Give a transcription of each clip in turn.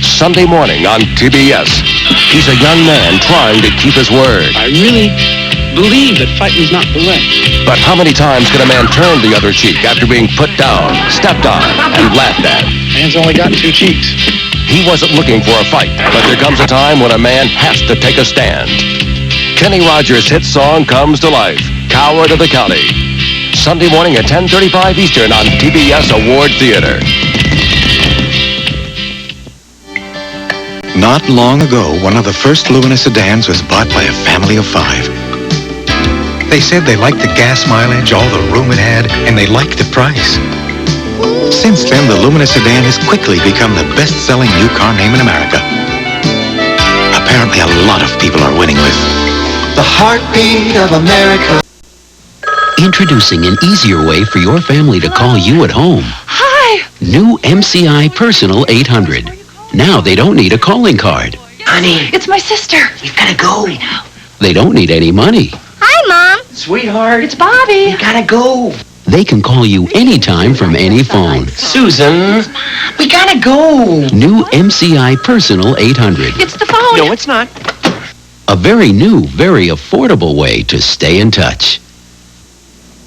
Sunday morning on TBS. He's a young man trying to keep his word. I really believe that fighting is not the way. But how many times can a man turn the other cheek after being put down, stepped on, and laughed at? Man's only got two cheeks. He wasn't looking for a fight, but there comes a time when a man has to take a stand. Kenny Rogers' hit song comes to life, Coward of the County. Sunday morning at 10:35 Eastern on TBS Award Theater. Not long ago, one of the first Lumina sedans was bought by a family of 5. They said they liked the gas mileage, all the room it had, and they liked the price. Since then, the Lumina sedan has quickly become the best-selling new car name in America. Apparently, a lot of people are winning with the heartbeat of America. Introducing an easier way for your family to call you at home. Hi! New MCI Personal 800. Now they don't need a calling card. Honey. It's my sister. We've got to go. They don't need any money. Hi, Mom. Sweetheart. It's Bobby. We got to go. They can call you anytime from any phone. Susan. We got to go. New MCI Personal 800. It's the phone. No, it's not. A very new, very affordable way to stay in touch.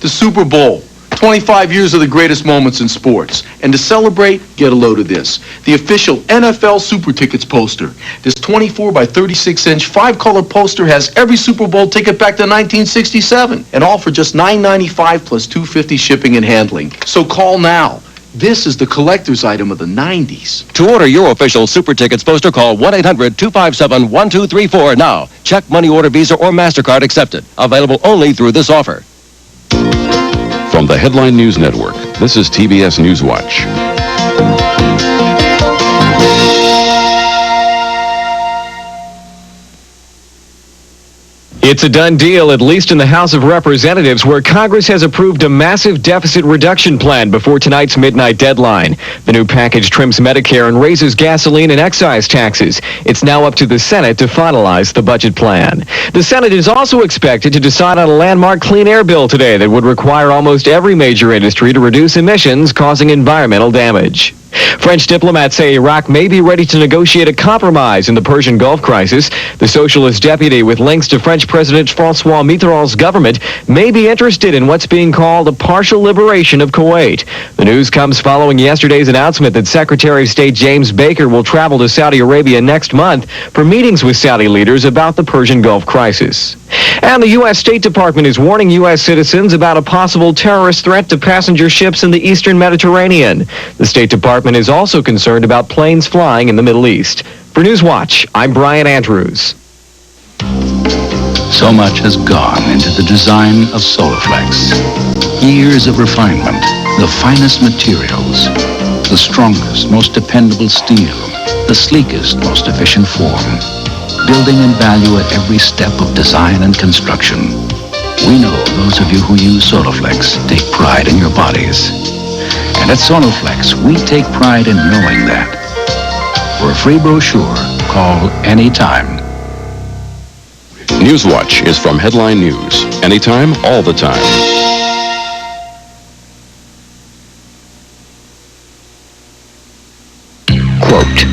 The Super Bowl. 25 years of the greatest moments in sports. And to celebrate, get a load of this. The official NFL Super Tickets poster. This 24 by 36-inch 5-color poster has every Super Bowl ticket back to 1967. And all for just $9.95 plus $2.50 shipping and handling. So call now. This is the collector's item of the 90s. To order your official Super Tickets poster, call 1-800-257-1234 now. Check, money order, Visa, or MasterCard accepted. Available only through this offer. From the Headline News Network, this is TBS Newswatch. It's a done deal, at least in the House of Representatives, where Congress has approved a massive deficit reduction plan before tonight's midnight deadline. The new package trims Medicare and raises gasoline and excise taxes. It's now up to the Senate to finalize the budget plan. The Senate is also expected to decide on a landmark clean air bill today that would require almost every major industry to reduce emissions, causing environmental damage. French diplomats say Iraq may be ready to negotiate a compromise in the Persian Gulf crisis. The socialist deputy with links to French President Francois Mitterrand's government may be interested in what's being called a partial liberation of Kuwait. The news comes following yesterday's announcement that Secretary of State James Baker will travel to Saudi Arabia next month for meetings with Saudi leaders about the Persian Gulf crisis. And the U.S. State Department is warning U.S. citizens about a possible terrorist threat to passenger ships in the eastern Mediterranean. The State Department is also concerned about planes flying in the Middle East. For Newswatch, I'm Brian Andrews. So much has gone into the design of Soloflex. Years of refinement, the finest materials, the strongest, most dependable steel, the sleekest, most efficient form. Building in value at every step of design and construction. We know those of you who use Soloflex take pride in your bodies. And at Soloflex, we take pride in knowing that. For a free brochure, call anytime. Newswatch is from Headline News. Anytime, all the time. Quote.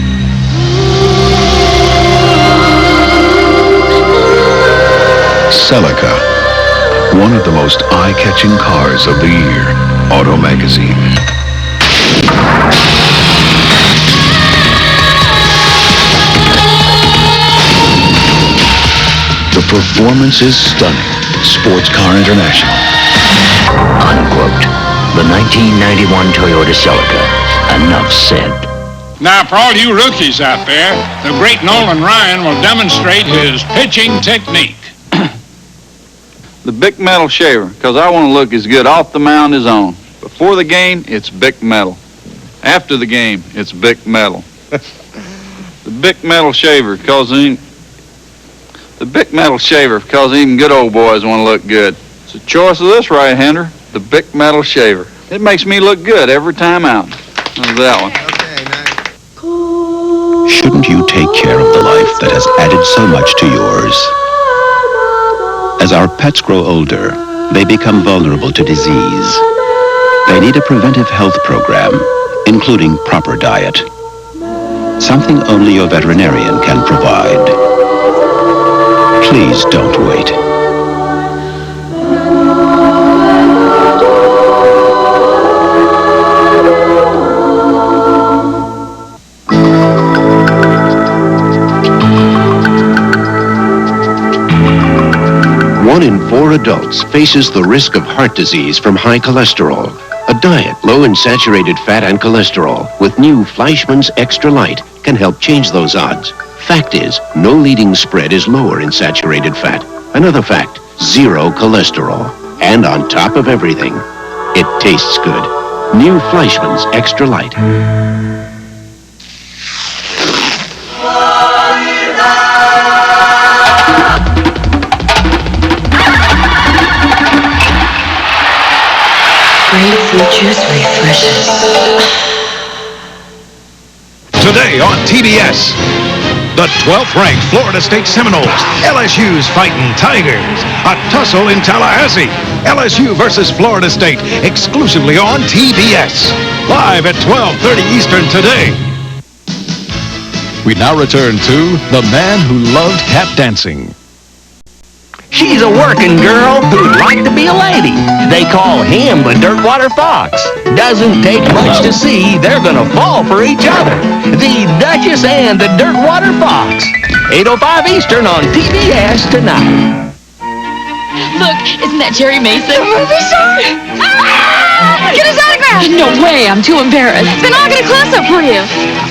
Celica, one of the most eye-catching cars of the year. Auto Magazine. The performance is stunning. Sports Car International. Unquote. The 1991 Toyota Celica. Enough said. Now, for all you rookies out there, the great Nolan Ryan will demonstrate his pitching technique. The Bic Metal shaver, because I want to look as good off the mound as on. Before the game, it's Bic Metal. After the game, it's Bic Metal. The Bic Metal shaver, because even good old boys want to look good. It's a choice of this right-hander, the Bic Metal shaver. It makes me look good every time out. How's that one? Shouldn't you take care of the life that has added so much to yours? As our pets grow older, they become vulnerable to disease. They need a preventive health program, including proper diet. something only your veterinarian can provide. Please don't wait. One in 4 adults faces the risk of heart disease from high cholesterol. A diet low in saturated fat and cholesterol with new Fleischmann's Extra Light can help change those odds. Fact is, no leading spread is lower in saturated fat. Another fact, 0 cholesterol. And on top of everything, it tastes good. New Fleischmann's Extra Light. Grapefruit juice refreshes. Today on TBS, the 12th-ranked Florida State Seminoles, LSU's fighting Tigers. A tussle in Tallahassee. LSU versus Florida State, exclusively on TBS. Live at 12:30 Eastern today. We now return to The Man Who Loved Tap Dancing. She's a working girl who'd like to be a lady. They call him the Dirtwater Fox. Doesn't take much to see they're gonna fall for each other. The Duchess and the Dirtwater Fox. 8:05 Eastern on TBS tonight. Look, isn't that Jerry Mason? Movie star! Get his autograph! No way, I'm too embarrassed. Then I'll get a close-up for you.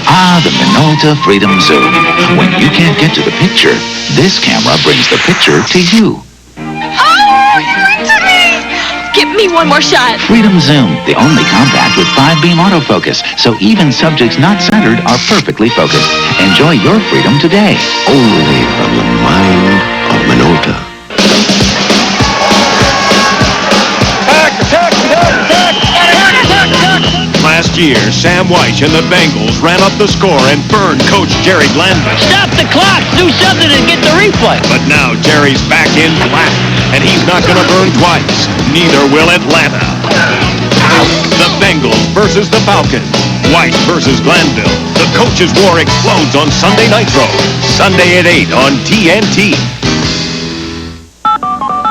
Ah, the Minolta Freedom Zoom. When you can't get to the picture, this camera brings the picture to you. Oh, you went to me! Give me one more shot. Freedom Zoom, the only compact with 5-beam autofocus, so even subjects not centered are perfectly focused. Enjoy your freedom today. Only from the mind of Minolta. Last year, Sam Weiche and the Bengals ran up the score and burned Coach Jerry Glanville. Stop the clock! Do something and get the replay! But now Jerry's back in black, and he's not going to burn twice. Neither will Atlanta. The Bengals versus the Falcons. Weiche versus Glanville. The coaches' war explodes on Sunday Nitro. Sunday at 8 on TNT.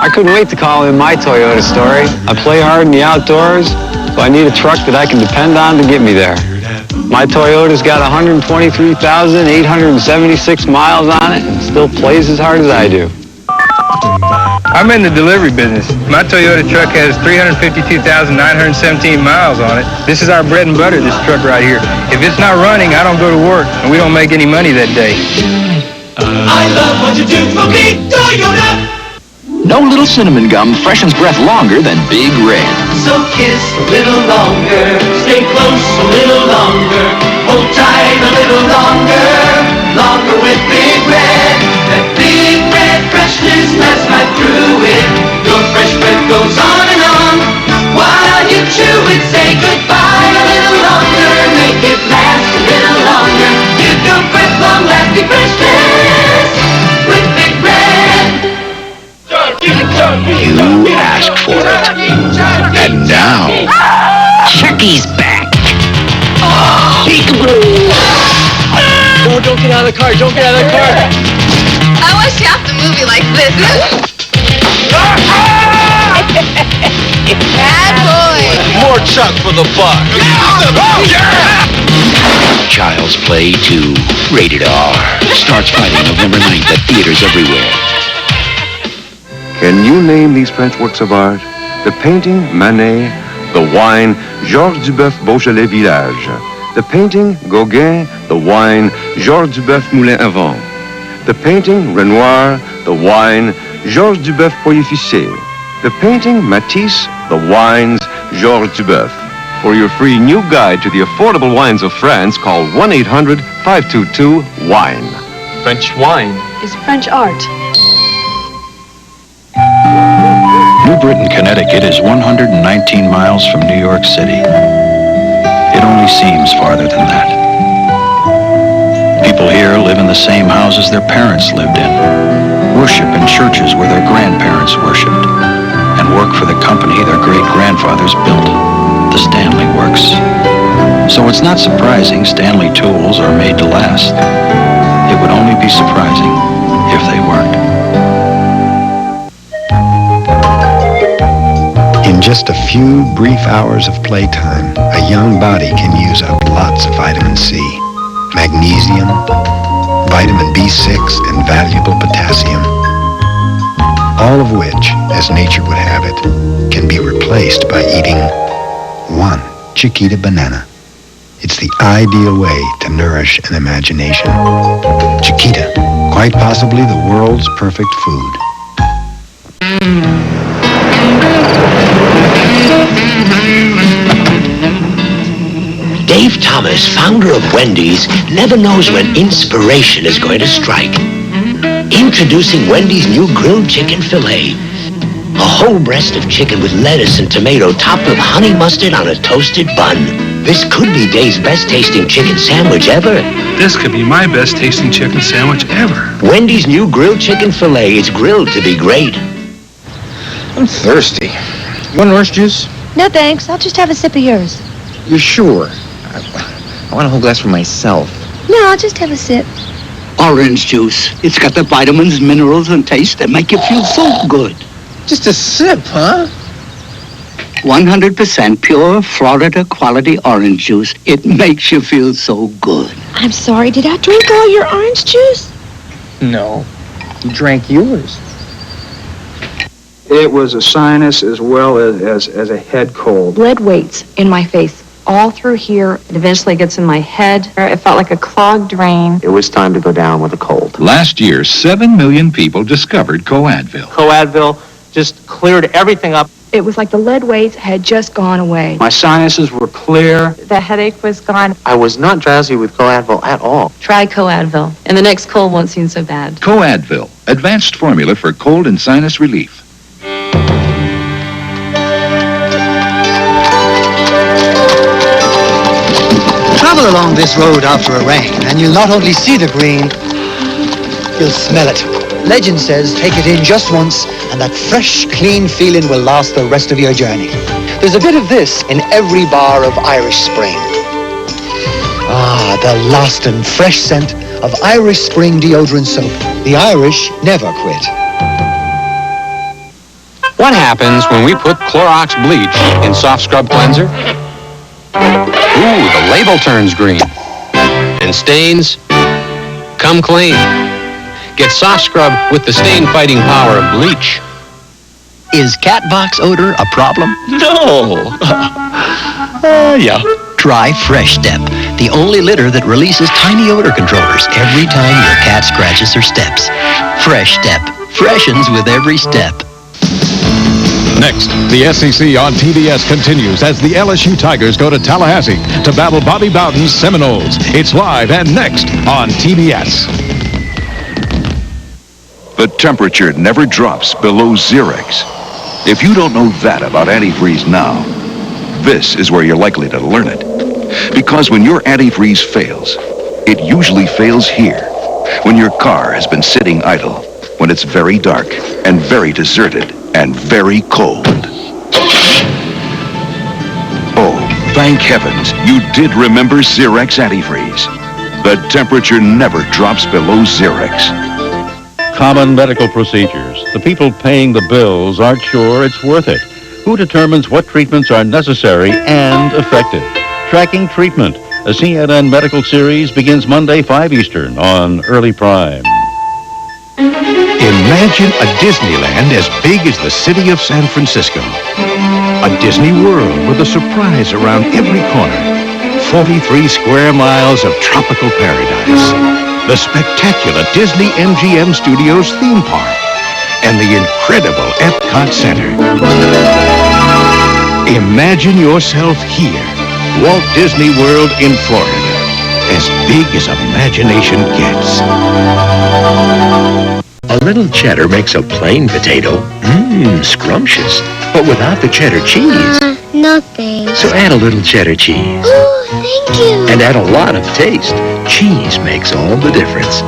I couldn't wait to call in my Toyota story. I play hard in the outdoors, so I need a truck that I can depend on to get me there. My Toyota's got 123,876 miles on it and still plays as hard as I do. I'm in the delivery business. My Toyota truck has 352,917 miles on it. This is our bread and butter, this truck right here. If it's not running, I don't go to work, and we don't make any money that day. I love what you do for me, Toyota. No little cinnamon gum freshens breath longer than Big Red. So kiss a little longer, stay close a little longer, hold tight a little longer, longer with Big Red. That Big Red freshness lasts right through it. Your fresh breath goes on and on. While you chew it, say goodbye a little longer, make it last a little longer. Give your breath long-lasting freshness with Big Red. You asked for it. And now, Chucky's back. Peekaboo! Oh, don't get out of the car! Don't get out of the car! I want to shop the movie like this. Bad boy. More Chuck for the buck. Child's Play 2, rated R. Starts Friday, November 9th at theaters everywhere. Can you name these French works of art? The painting, Manet. The wine, Georges Duboeuf Beaujolais Village. The painting, Gauguin. The wine, Georges Duboeuf Moulin à Vent. The painting, Renoir. The wine, Georges Duboeuf Pouilly-Ficé. The painting, Matisse. The wines, Georges Duboeuf. For your free new guide to the affordable wines of France, call 1-800-522-WINE. French wine Is French art. New Britain, Connecticut is 119 miles from New York City. It only seems farther than that. People here live in the same houses their parents lived in, worship in churches where their grandparents worshipped, and work for the company their great-grandfathers built, the Stanley Works. So it's not surprising Stanley tools are made to last. It would only be surprising if they weren't. In just a few brief hours of playtime, a young body can use up lots of vitamin C, magnesium, vitamin B6, and valuable potassium. All of which, as nature would have it, can be replaced by eating one Chiquita banana. It's the ideal way to nourish an imagination. Chiquita, quite possibly the world's perfect food. Dave Thomas, founder of Wendy's, never knows when inspiration is going to strike. Introducing Wendy's new grilled chicken filet. A whole breast of chicken with lettuce and tomato topped with honey mustard on a toasted bun. This could be Dave's best tasting chicken sandwich ever. This could be my best tasting chicken sandwich ever. Wendy's new grilled chicken filet. It's grilled to be great. I'm thirsty. You want orange juice? No, thanks. I'll just have a sip of yours. You sure? I want a whole glass for myself. No, I'll just have a sip. Orange juice. It's got the vitamins, minerals, and taste that make you feel so good. Just a sip, huh? 100% pure Florida quality orange juice. It makes you feel so good. I'm sorry, did I drink all your orange juice? No, you drank yours. It was a sinus as well as a head cold. Lead weights in my face, all through here. It eventually gets in my head. It felt like a clogged drain. It was time to go down with a cold. Last year, 7 million people discovered Coadvil. Coadvil just cleared everything up. It was like the lead weights had just gone away. My sinuses were clear. The headache was gone. I was not drowsy with Coadvil at all. Try Coadvil, and the next cold won't seem so bad. Coadvil, advanced formula for cold and sinus relief. Travel along this road after a rain, and you'll not only see the green, you'll smell it. Legend says take it in just once, and that fresh, clean feeling will last the rest of your journey. There's a bit of this in every bar of Irish Spring. Ah, the lasting, fresh scent of Irish Spring deodorant soap. The Irish never quit. What happens when we put Clorox bleach in soft scrub cleanser? Ooh, the label turns green. And stains come clean. Get soft scrub with the stain-fighting power of bleach. Is cat box odor a problem? No. Yeah. Try Fresh Step, the only litter that releases tiny odor controllers every time your cat scratches her steps. Fresh Step freshens with every step. Next, the SEC on TBS continues as the LSU Tigers go to Tallahassee to battle Bobby Bowden's Seminoles. It's live and next on TBS. The temperature never drops below Xerex. If you don't know that about antifreeze now, this is where you're likely to learn it. Because when your antifreeze fails, it usually fails here. When your car has been sitting idle, when it's very dark and very deserted and very cold. Oh, thank heavens, you did remember Xerex antifreeze. The temperature never drops below Xerex. Common medical procedures. The people paying the bills aren't sure it's worth it. Who determines what treatments are necessary and effective? Tracking Treatment. A CNN medical series begins Monday, 5 Eastern on Early Prime. Imagine a Disneyland as big as the city of San Francisco. A Disney World with a surprise around every corner. 43 square miles of tropical paradise. The spectacular Disney MGM Studios theme park. And the incredible Epcot Center. Imagine yourself here. Walt Disney World in Florida. As big as imagination gets. A little cheddar makes a plain potato scrumptious, but without the cheddar cheese. No thanks. So add a little cheddar cheese. Oh, thank you. And add a lot of taste. Cheese makes all the difference.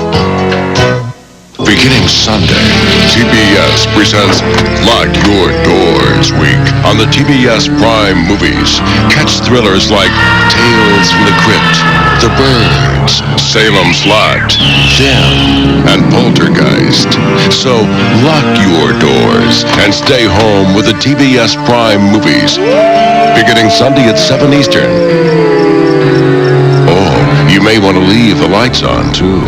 Beginning Sunday, TBS presents Lock Your Doors Week on the TBS Prime movies. Catch thrillers like Tales from the Crypt, The Birds, Salem's Lot, Them, and Poltergeist. So lock your doors and stay home with the TBS Prime movies. Beginning Sunday at 7 Eastern. Oh, you may want to leave the lights on, too.